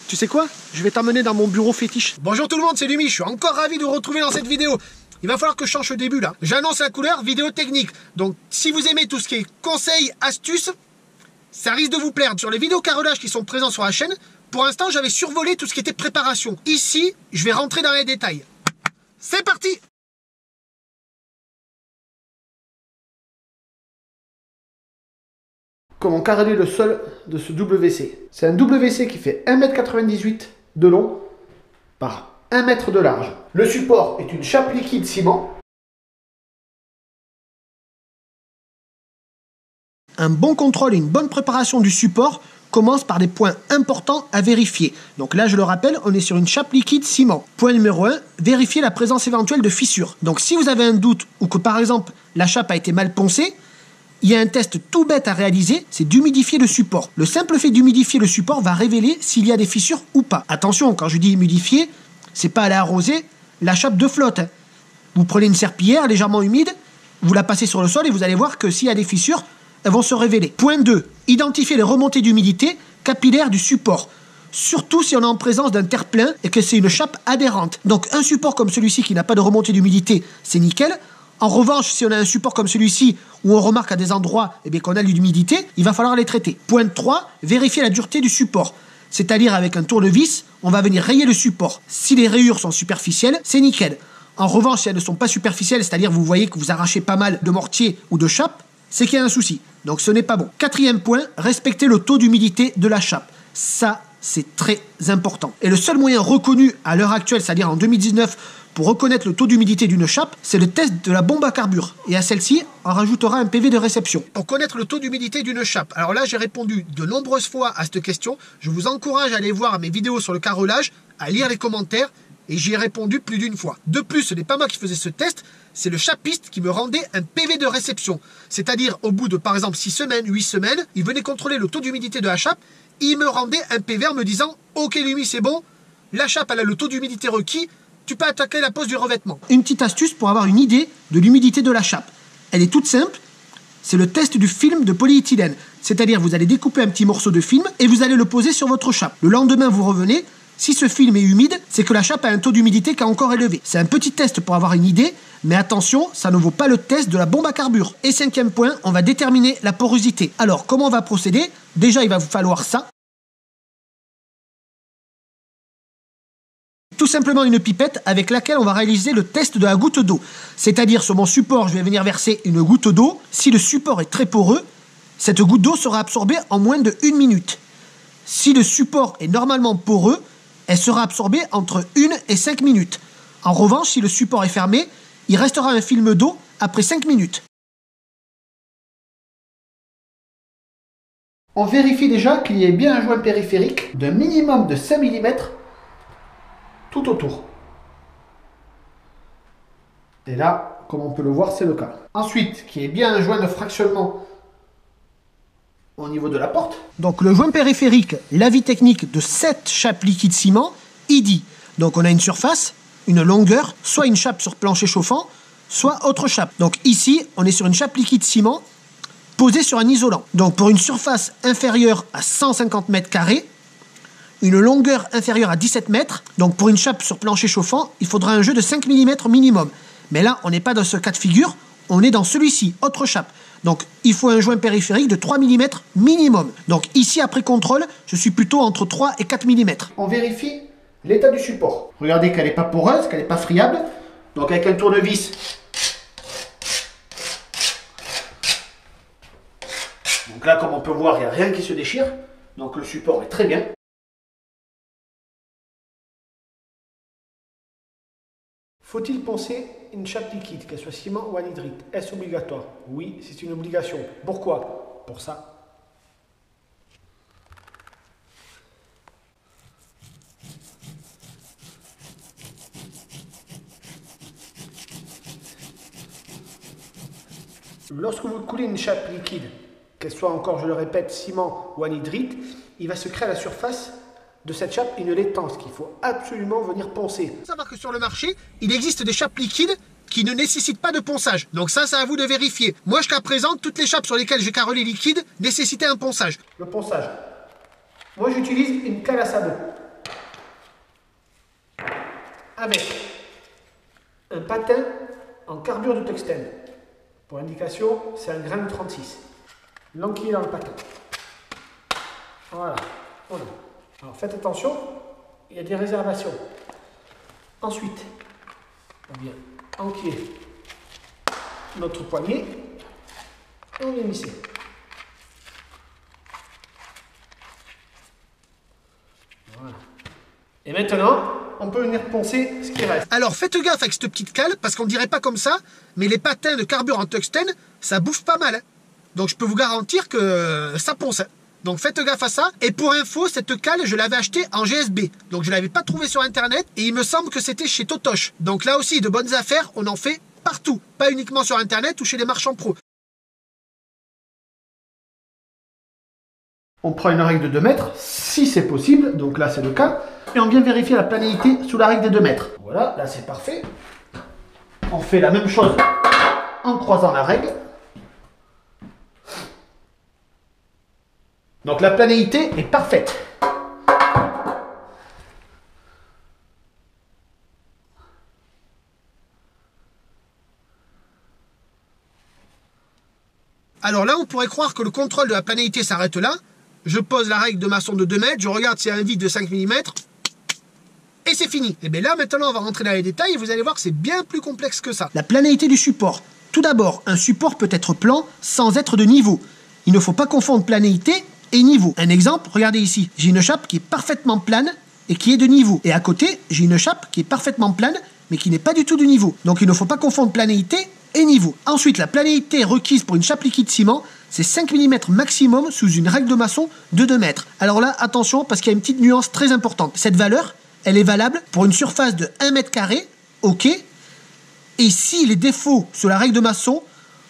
Tu sais quoi? Je vais t'emmener dans mon bureau fétiche. Bonjour tout le monde, c'est Lumi, je suis encore ravi de vous retrouver dans cette vidéo. Il va falloir que je change le début là. J'annonce la couleur vidéo technique. Donc si vous aimez tout ce qui est conseils, astuces, ça risque de vous plaire. Sur les vidéos carrelage qui sont présents sur la chaîne, pour l'instant j'avais survolé tout ce qui était préparation. Ici, je vais rentrer dans les détails. C'est parti! Comment carreler le sol de ce WC. C'est un WC qui fait 1,98 m de long par 1 m de large. Le support est une chape liquide ciment. Un bon contrôle et une bonne préparation du support commence par des points importants à vérifier. Donc là, je le rappelle, on est sur une chape liquide ciment. Point numéro 1, vérifier la présence éventuelle de fissures. Donc si vous avez un doute ou que par exemple la chape a été mal poncée, il y a un test tout bête à réaliser, c'est d'humidifier le support. Le simple fait d'humidifier le support va révéler s'il y a des fissures ou pas. Attention, quand je dis humidifier, c'est pas aller arroser la chape de flotte. Vous prenez une serpillière légèrement humide, vous la passez sur le sol et vous allez voir que s'il y a des fissures, elles vont se révéler. Point 2, identifier les remontées d'humidité capillaires du support. Surtout si on est en présence d'un terre-plein et que c'est une chape adhérente. Donc un support comme celui-ci qui n'a pas de remontée d'humidité, c'est nickel. En revanche, si on a un support comme celui-ci où on remarque à des endroits qu'on a de l'humidité, il va falloir les traiter. Point 3, vérifier la dureté du support. C'est-à-dire avec un tournevis, on va venir rayer le support. Si les rayures sont superficielles, c'est nickel. En revanche, si elles ne sont pas superficielles, c'est-à-dire vous voyez que vous arrachez pas mal de mortier ou de chape, c'est qu'il y a un souci. Donc ce n'est pas bon. Quatrième point, respecter le taux d'humidité de la chape. Ça, c'est très important. Et le seul moyen reconnu à l'heure actuelle, c'est-à-dire en 2019, pour reconnaître le taux d'humidité d'une chape, c'est le test de la bombe à carbure. Et à celle-ci, on rajoutera un PV de réception. Pour connaître le taux d'humidité d'une chape, alors là, j'ai répondu de nombreuses fois à cette question. Je vous encourage à aller voir mes vidéos sur le carrelage, à lire les commentaires, et j'y ai répondu plus d'une fois. De plus, ce n'est pas moi qui faisais ce test, c'est le chapiste qui me rendait un PV de réception. C'est-à-dire, au bout de, par exemple, 6 semaines, 8 semaines, il venait contrôler le taux d'humidité de la chape, il me rendait un PV en me disant « Ok Lumi, c'est bon, la chape, elle a le taux d'humidité requis, tu peux attaquer la pose du revêtement. » Une petite astuce pour avoir une idée de l'humidité de la chape. Elle est toute simple, c'est le test du film de polyéthylène. C'est-à-dire, vous allez découper un petit morceau de film et vous allez le poser sur votre chape. Le lendemain, vous revenez. Si ce film est humide, c'est que la chape a un taux d'humidité qui est encore élevé. C'est un petit test pour avoir une idée, mais attention, ça ne vaut pas le test de la bombe à carbure. Et cinquième point, on va déterminer la porosité. Alors, comment on va procéder? Déjà, il va vous falloir ça. Tout simplement une pipette avec laquelle on va réaliser le test de la goutte d'eau. C'est-à-dire, sur mon support, je vais venir verser une goutte d'eau. Si le support est très poreux, cette goutte d'eau sera absorbée en moins de 1 minute. Si le support est normalement poreux, elle sera absorbée entre 1 et 5 minutes. En revanche, si le support est fermé, il restera un film d'eau après 5 minutes. On vérifie déjà qu'il y ait bien un joint périphérique d'un minimum de 5 mm tout autour. Et là, comme on peut le voir, c'est le cas. Ensuite, qu'il y ait bien un joint de fractionnement au niveau de la porte. Donc le joint périphérique, l'avis technique de cette chape liquide ciment, il dit, donc on a une surface, une longueur, soit une chape sur plancher chauffant, soit autre chape. Donc ici, on est sur une chape liquide ciment posée sur un isolant. Donc pour une surface inférieure à 150 mètres carrés, une longueur inférieure à 17 mètres, donc pour une chape sur plancher chauffant, il faudra un jeu de 5 mm minimum. Mais là, on n'est pas dans ce cas de figure, on est dans celui-ci, autre chape. Donc, il faut un joint périphérique de 3 mm minimum. Donc, ici, après contrôle, je suis plutôt entre 3 et 4 mm. On vérifie l'état du support. Regardez qu'elle n'est pas poreuse, qu'elle n'est pas friable. Donc, avec un tournevis, donc là, comme on peut voir, il n'y a rien qui se déchire. Donc, le support est très bien. Faut-il poncer une chape liquide, qu'elle soit ciment ou anhydrite? Est-ce obligatoire? Oui, c'est une obligation. Pourquoi? Pour ça. Lorsque vous coulez une chape liquide, qu'elle soit encore, je le répète, ciment ou anhydrite, il va se créer à la surface de cette chape une laitance qu'il faut absolument venir poncer. Il faut savoir que sur le marché, il existe des chapes liquides qui ne nécessitent pas de ponçage. Donc ça, c'est à vous de vérifier. Moi, jusqu'à présent, toutes les chapes sur lesquelles j'ai carrelé liquide nécessitaient un ponçage. Le ponçage. Moi, j'utilise une cale à sabot. avec un patin en carbure de tungstène. Pour indication, c'est un grain de 36. L'enquiller dans le patin. Voilà. Alors faites attention, il y a des réservations. Ensuite, on vient enquiller notre poignet et on vient lisser. Voilà. Et maintenant, on peut venir poncer ce qui reste. Alors faites gaffe avec cette petite cale, parce qu'on ne dirait pas comme ça, mais les patins de carbure en tungstène, ça bouffe pas mal. Donc je peux vous garantir que ça ponce. Donc faites gaffe à ça. Et pour info, cette cale, je l'avais achetée en GSB. Donc je ne l'avais pas trouvée sur Internet, et il me semble que c'était chez Totoche. Donc là aussi, de bonnes affaires, on en fait partout. Pas uniquement sur Internet ou chez les marchands pros. On prend une règle de 2 mètres, si c'est possible, donc là c'est le cas, et on vient vérifier la planéité sous la règle des 2 mètres. Voilà, là c'est parfait. On fait la même chose en croisant la règle. Donc la planéité est parfaite. Alors là, on pourrait croire que le contrôle de la planéité s'arrête là. Je pose la règle de maçon de 2 mètres, je regarde s'il y a un vide de 5 mm, et c'est fini. Et bien là, maintenant, on va rentrer dans les détails, et vous allez voir que c'est bien plus complexe que ça. La planéité du support. Tout d'abord, un support peut être plan sans être de niveau. Il ne faut pas confondre planéité et niveau. Un exemple, regardez ici. J'ai une chape qui est parfaitement plane et qui est de niveau. Et à côté, j'ai une chape qui est parfaitement plane, mais qui n'est pas du tout de niveau. Donc il ne faut pas confondre planéité et niveau. Ensuite, la planéité requise pour une chape liquide ciment, c'est 5 mm maximum sous une règle de maçon de 2 mètres. Alors là, attention, parce qu'il y a une petite nuance très importante. Cette valeur, elle est valable pour une surface de 1 mètre carré, ok, et si les défauts sur la règle de maçon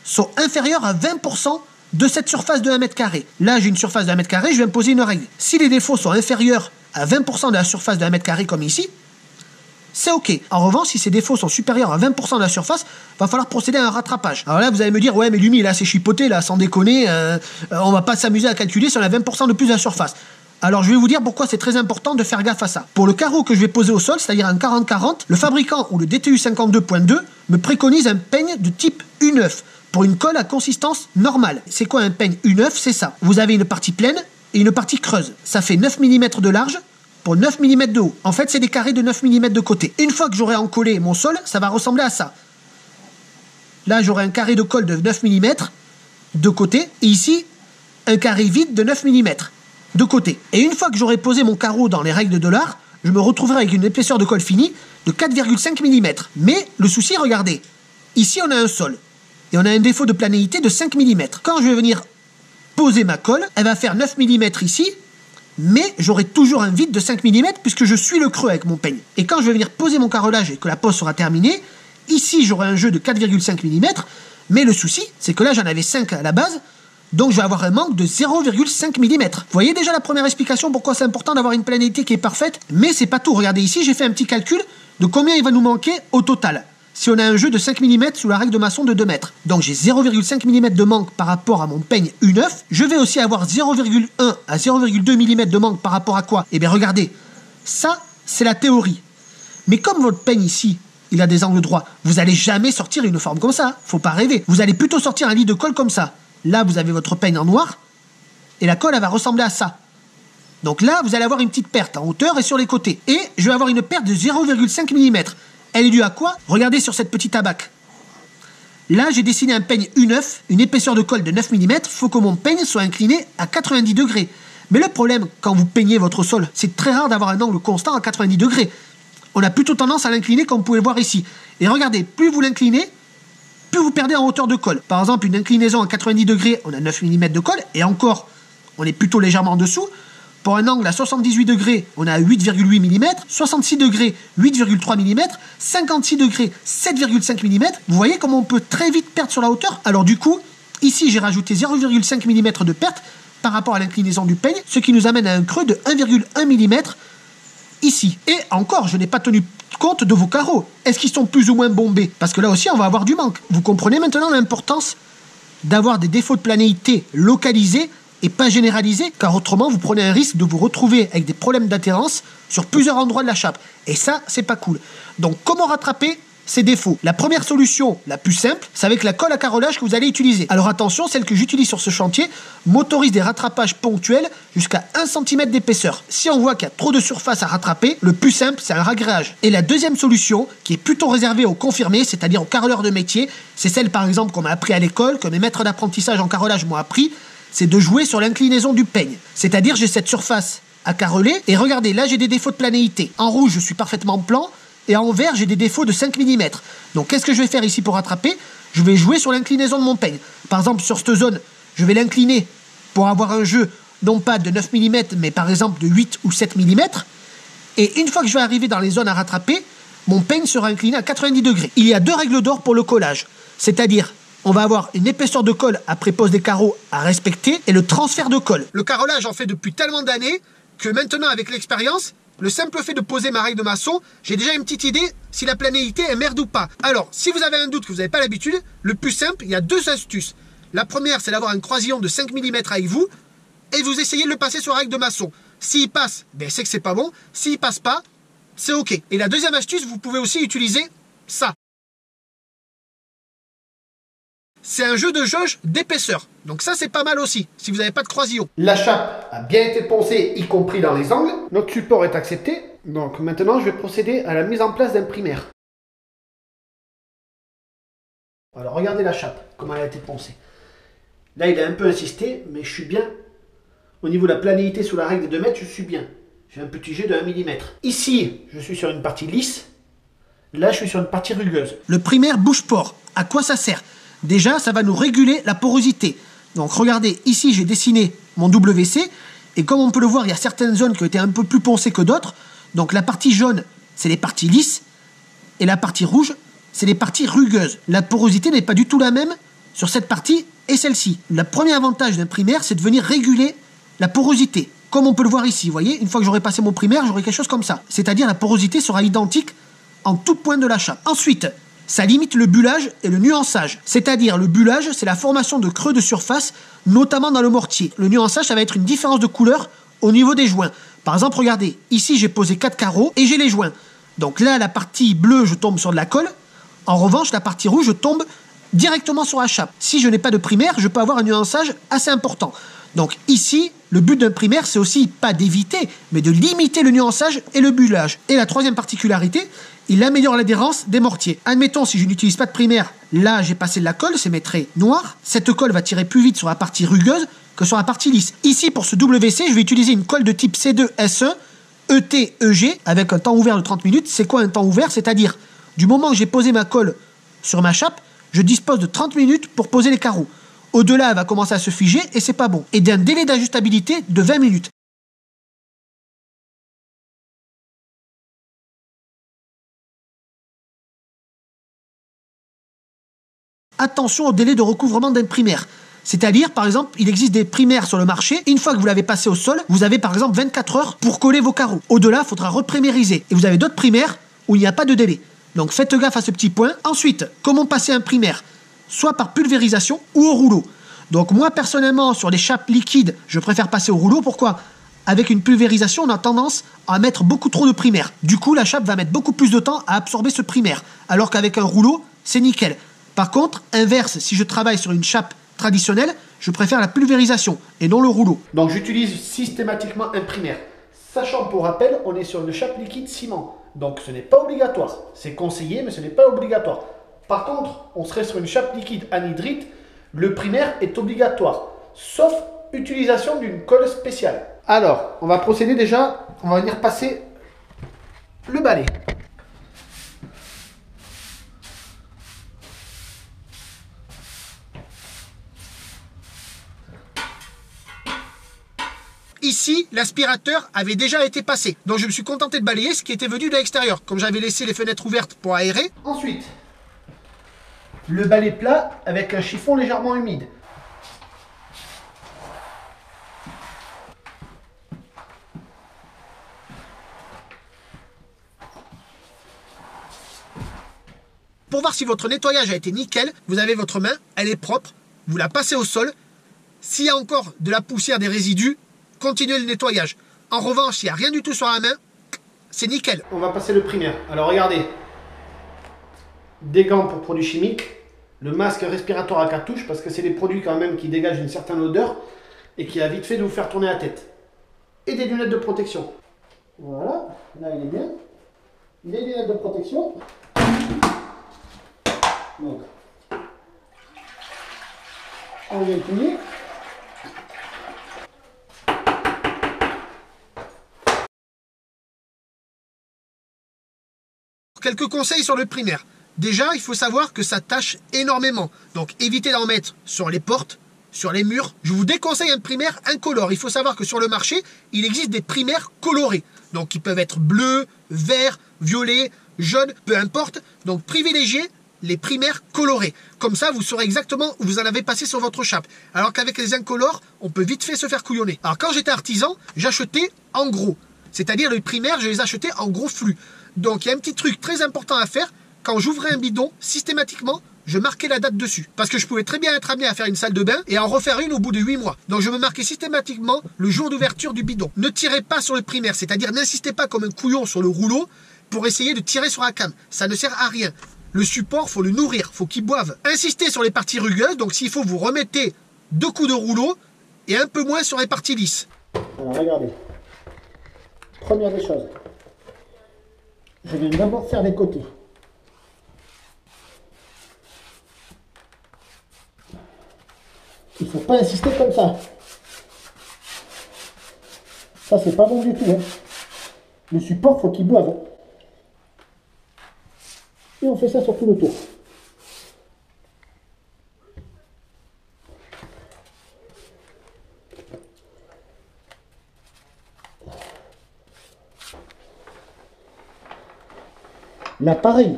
sont inférieurs à 20% de cette surface de 1 mètre carré. Là, j'ai une surface de 1 mètre carré, je vais me poser une règle. Si les défauts sont inférieurs à 20% de la surface de 1 mètre carré, comme ici, c'est ok. En revanche, si ces défauts sont supérieurs à 20% de la surface, va falloir procéder à un rattrapage. Alors là, vous allez me dire, ouais, mais Lumi, là, c'est chipoté, là, sans déconner, on va pas s'amuser à calculer si on a 20% de plus de la surface. Alors, je vais vous dire pourquoi c'est très important de faire gaffe à ça. Pour le carreau que je vais poser au sol, c'est-à-dire un 40-40, le fabricant ou le DTU 52.2 me préconise un peigne de type U9 pour une colle à consistance normale. C'est quoi un peigne U9? C'est ça. Vous avez une partie pleine et une partie creuse. Ça fait 9 mm de large pour 9 mm de haut. En fait, c'est des carrés de 9 mm de côté. Une fois que j'aurai encollé mon sol, ça va ressembler à ça. Là, j'aurai un carré de colle de 9 mm de côté, et ici, un carré vide de 9 mm de côté. Et une fois que j'aurai posé mon carreau dans les règles de l'art, je me retrouverai avec une épaisseur de colle finie de 4,5 mm. Mais le souci, regardez, ici, on a un sol, et on a un défaut de planéité de 5 mm. Quand je vais venir poser ma colle, elle va faire 9 mm ici, mais j'aurai toujours un vide de 5 mm puisque je suis le creux avec mon peigne. Et quand je vais venir poser mon carrelage et que la pose sera terminée, ici j'aurai un jeu de 4,5 mm, mais le souci, c'est que là j'en avais 5 à la base, donc je vais avoir un manque de 0,5 mm. Vous voyez déjà la première explication pourquoi c'est important d'avoir une planéité qui est parfaite, mais c'est pas tout. Regardez ici, j'ai fait un petit calcul de combien il va nous manquer au total. Si on a un jeu de 5 mm sous la règle de maçon de 2 mètres. Donc j'ai 0,5 mm de manque par rapport à mon peigne U9. Je vais aussi avoir 0,1 à 0,2 mm de manque par rapport à quoi? Eh bien regardez, ça c'est la théorie. Mais comme votre peigne ici, il a des angles droits, vous n'allez jamais sortir une forme comme ça. Faut pas rêver. Vous allez plutôt sortir un lit de colle comme ça. Là vous avez votre peigne en noir, et la colle elle va ressembler à ça. Donc là vous allez avoir une petite perte en hauteur et sur les côtés. Et je vais avoir une perte de 0,5 mm. Elle est due à quoi? Regardez sur cette petite abaque. Là, j'ai dessiné un peigne U9, une épaisseur de colle de 9 mm. Il faut que mon peigne soit incliné à 90 degrés. Mais le problème, quand vous peignez votre sol, c'est très rare d'avoir un angle constant à 90 degrés. On a plutôt tendance à l'incliner comme vous pouvez le voir ici. Et regardez, plus vous l'inclinez, plus vous perdez en hauteur de colle. Par exemple, une inclinaison à 90 degrés, on a 9 mm de colle. Et encore, on est plutôt légèrement en dessous. Pour un angle à 78 degrés, on a 8,8 mm, 66 degrés, 8,3 mm, 56 degrés, 7,5 mm. Vous voyez comment on peut très vite perdre sur la hauteur? Alors du coup, ici j'ai rajouté 0,5 mm de perte par rapport à l'inclinaison du peigne, ce qui nous amène à un creux de 1,1 mm ici. Et encore, je n'ai pas tenu compte de vos carreaux. Est-ce qu'ils sont plus ou moins bombés? Parce que là aussi, on va avoir du manque. Vous comprenez maintenant l'importance d'avoir des défauts de planéité localisés et pas généralisé, car autrement vous prenez un risque de vous retrouver avec des problèmes d'adhérence sur plusieurs endroits de la chape. Et ça, c'est pas cool. Donc comment rattraper ces défauts? La première solution, la plus simple, c'est avec la colle à carrelage que vous allez utiliser. Alors attention, celle que j'utilise sur ce chantier m'autorise des rattrapages ponctuels jusqu'à 1 cm d'épaisseur. Si on voit qu'il y a trop de surface à rattraper, le plus simple, c'est un ragréage. Et la deuxième solution, qui est plutôt réservée aux confirmés, c'est-à-dire aux carreleurs de métier, c'est celle par exemple qu'on m'a appris à l'école, que mes maîtres d'apprentissage en carrelage m'ont appris, c'est de jouer sur l'inclinaison du peigne. C'est-à-dire j'ai cette surface à carreler, et regardez, là j'ai des défauts de planéité. En rouge, je suis parfaitement plan, et en vert, j'ai des défauts de 5 mm. Donc, qu'est-ce que je vais faire ici pour rattraper? Je vais jouer sur l'inclinaison de mon peigne. Par exemple, sur cette zone, je vais l'incliner pour avoir un jeu, non pas de 9 mm, mais par exemple de 8 ou 7 mm. Et une fois que je vais arriver dans les zones à rattraper, mon peigne sera incliné à 90 degrés. Il y a 2 règles d'or pour le collage. C'est-à-dire, on va avoir une épaisseur de colle après pose des carreaux à respecter et le transfert de colle. Le carrelage, j'en fais depuis tellement d'années que maintenant, avec l'expérience, le simple fait de poser ma règle de maçon, j'ai déjà une petite idée si la planéité est merde ou pas. Alors, si vous avez un doute que vous n'avez pas l'habitude, le plus simple, il y a 2 astuces. La première, c'est d'avoir un croisillon de 5 mm avec vous et vous essayez de le passer sur la règle de maçon. S'il passe, ben c'est que c'est pas bon. S'il passe pas, c'est ok. Et la deuxième astuce, vous pouvez aussi utiliser ça. C'est un jeu de jauge d'épaisseur. Donc ça, c'est pas mal aussi, si vous n'avez pas de croisillon. La chape a bien été poncée, y compris dans les angles. Notre support est accepté. Donc maintenant, je vais procéder à la mise en place d'un primaire. Alors regardez la chape, comment elle a été poncée. Là, il a un peu insisté, mais je suis bien. Au niveau de la planéité sous la règle des 2 mètres, je suis bien. J'ai un petit jet de 1 mm. Ici, je suis sur une partie lisse. Là, je suis sur une partie rugueuse. Le primaire bouche-port, à quoi ça sert? Déjà, ça va nous réguler la porosité. Donc regardez, ici j'ai dessiné mon WC, et comme on peut le voir, il y a certaines zones qui ont été un peu plus poncées que d'autres. Donc la partie jaune, c'est les parties lisses, et la partie rouge, c'est les parties rugueuses. La porosité n'est pas du tout la même sur cette partie et celle-ci. Le premier avantage d'un primaire, c'est de venir réguler la porosité. Comme on peut le voir ici, vous voyez, une fois que j'aurai passé mon primaire, j'aurai quelque chose comme ça. C'est-à-dire la porosité sera identique en tout point de la chape. Ensuite, ça limite le bullage et le nuançage. C'est-à-dire, le bullage, c'est la formation de creux de surface, notamment dans le mortier. Le nuançage, ça va être une différence de couleur au niveau des joints. Par exemple, regardez, ici, j'ai posé 4 carreaux et j'ai les joints. Donc là, la partie bleue, je tombe sur de la colle. En revanche, la partie rouge, je tombe directement sur la chape. Si je n'ai pas de primaire, je peux avoir un nuançage assez important. Donc ici, le but d'un primaire, c'est aussi pas d'éviter, mais de limiter le nuançage et le bullage. Et la troisième particularité, il améliore l'adhérence des mortiers. Admettons, si je n'utilise pas de primaire, là j'ai passé de la colle, c'est mes traits noirs. Cette colle va tirer plus vite sur la partie rugueuse que sur la partie lisse. Ici, pour ce WC, je vais utiliser une colle de type C2S1 ET-EG avec un temps ouvert de 30 minutes. C'est quoi un temps ouvert? C'est-à-dire, du moment que j'ai posé ma colle sur ma chape, je dispose de 30 minutes pour poser les carreaux. Au-delà, elle va commencer à se figer et c'est pas bon. Et d'un délai d'ajustabilité de 20 minutes. Attention au délai de recouvrement d'un primaire. C'est-à-dire, par exemple, il existe des primaires sur le marché. Une fois que vous l'avez passé au sol, vous avez par exemple 24 heures pour coller vos carreaux. Au-delà, il faudra reprimériser. Et vous avez d'autres primaires où il n'y a pas de délai. Donc faites gaffe à ce petit point. Ensuite, comment passer un primaire? Soit par pulvérisation ou au rouleau. Donc moi, personnellement, sur les chapes liquides, je préfère passer au rouleau. Pourquoi? Avec une pulvérisation, on a tendance à mettre beaucoup trop de primaire. Du coup, la chape va mettre beaucoup plus de temps à absorber ce primaire. Alors qu'avec un rouleau, c'est nickel. Par contre, inverse, si je travaille sur une chape traditionnelle, je préfère la pulvérisation et non le rouleau. Donc j'utilise systématiquement un primaire. Sachant pour rappel, on est sur une chape liquide ciment. Donc ce n'est pas obligatoire. C'est conseillé, mais ce n'est pas obligatoire. Par contre, on serait sur une chape liquide anhydrite, le primaire est obligatoire. Sauf utilisation d'une colle spéciale. Alors, on va procéder déjà, on va venir passer le balai. Ici, l'aspirateur avait déjà été passé. Donc je me suis contenté de balayer ce qui était venu de l'extérieur, comme j'avais laissé les fenêtres ouvertes pour aérer. Ensuite, le balai plat avec un chiffon légèrement humide. Pour voir si votre nettoyage a été nickel, vous avez votre main, elle est propre, vous la passez au sol. S'il y a encore de la poussière, des résidus, continuez le nettoyage. En revanche, s'il n'y a rien du tout sur la main, c'est nickel. On va passer le primaire. Alors regardez, des gants pour produits chimiques, le masque respiratoire à cartouche, parce que c'est des produits quand même qui dégagent une certaine odeur et qui a vite fait de vous faire tourner la tête. Et des lunettes de protection. Voilà, là il est bien. Les lunettes de protection. Donc, on vient plier. Quelques conseils sur le primaire. Déjà, il faut savoir que ça tâche énormément. Donc, évitez d'en mettre sur les portes, sur les murs. Je vous déconseille un primaire incolore. Il faut savoir que sur le marché, il existe des primaires colorés. Donc, ils peuvent être bleus, verts, violets, jaunes, peu importe. Donc, privilégiez les primaires colorés. Comme ça, vous saurez exactement où vous en avez passé sur votre chape. Alors qu'avec les incolores, on peut vite fait se faire couillonner. Alors, quand j'étais artisan, j'achetais en gros. C'est-à-dire, les primaires, je les achetais en gros flux. Donc, il y a un petit truc très important à faire. Quand j'ouvrais un bidon, systématiquement, je marquais la date dessus. Parce que je pouvais très bien être amené à faire une salle de bain et en refaire une au bout de 8 mois. Donc je me marquais systématiquement le jour d'ouverture du bidon. Ne tirez pas sur le primaire, c'est-à-dire n'insistez pas comme un couillon sur le rouleau pour essayer de tirer sur la came. Ça ne sert à rien. Le support, faut le nourrir, faut qu'il boive. Insistez sur les parties rugueuses, donc s'il faut, vous remettez 2 coups de rouleau et un peu moins sur les parties lisses. Alors regardez, première des choses, je vais d'abord faire les côtés. Il ne faut pas insister comme ça. Ça, c'est pas bon du tout. Hein. Le support, faut qu'il boive. Et on fait ça sur tout le tour. Là, pareil.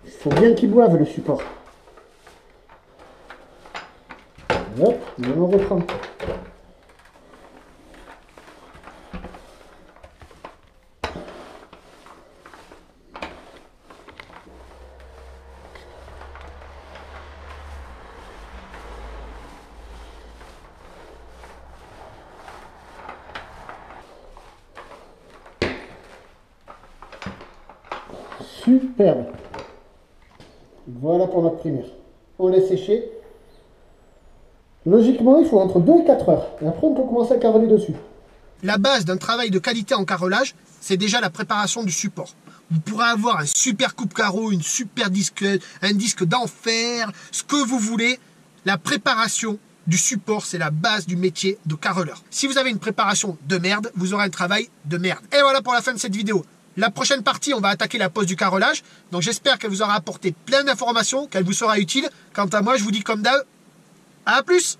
Il faut bien qu'il boive, le support. Hop, on reprend. Superbe. Voilà pour notre primaire. On laisse sécher. Logiquement, il faut entre 2 et 4 heures. Et après, on peut commencer à caroler dessus. La base d'un travail de qualité en carrelage, c'est déjà la préparation du support. Vous pourrez avoir un super coupe-carreau, une super disque, un disque d'enfer, ce que vous voulez. La préparation du support, c'est la base du métier de carreleur. Si vous avez une préparation de merde, vous aurez un travail de merde. Et voilà pour la fin de cette vidéo. La prochaine partie, on va attaquer la pose du carrelage. Donc j'espère qu'elle vous aura apporté plein d'informations, qu'elle vous sera utile. Quant à moi, je vous dis comme d'hab, à plus!